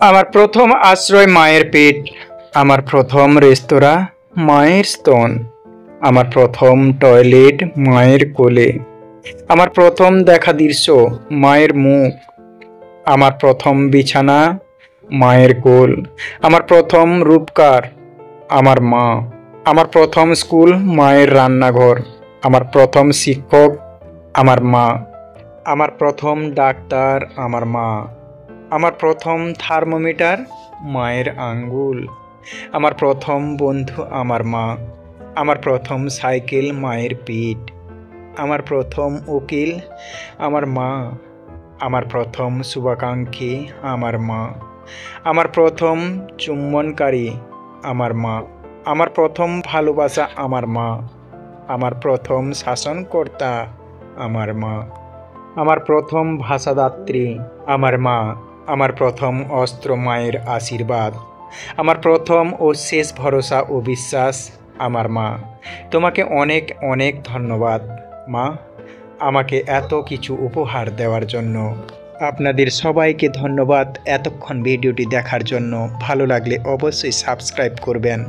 আমার প্রথম আশ্রয় মায়ের পেট, আমার প্রথম রেস্তোরাঁ মায়ের স্তন, আমার প্রথম টয়লেট মায়ের কোলে, আমার প্রথম দেখা দৃশ্য মায়ের মুখ, আমার প্রথম বিছানা মায়ের কোল, আমার প্রথম রূপকার আমার মা, আমার প্রথম স্কুল মায়ের রান্নাঘর, আমার প্রথম শিক্ষক আমার মা, আমার প্রথম ডাক্তার আমার মা, আমার প্রথম থার্মোমিটার মায়ের আঙ্গুল, আমার প্রথম বন্ধু আমার মা, আমার প্রথম সাইকেল মায়ের পিঠ, আমার প্রথম উকিল আমার মা, আমার প্রথম শুভাকাঙ্ক্ষী আমার মা, আমার প্রথম চুম্বনকারী আমার মা, আমার প্রথম ভালোবাসা আমার মা, আমার প্রথম শাসনকর্তা আমার মা, আমার প্রথম ভাষাদাত্রী আমার মা, আমার প্রথম অস্ত্র মায়ের আশীর্বাদ, আমার প্রথম ও শেষ ভরসা ও বিশ্বাস আমার মা। তোমাকে অনেক অনেক ধন্যবাদ মা, আমাকে এত কিছু উপহার দেওয়ার জন্য। আপনাদের সবাইকে ধন্যবাদ এতক্ষণ ভিডিওটি দেখার জন্য। ভালো লাগলে অবশ্যই সাবস্ক্রাইব করবেন।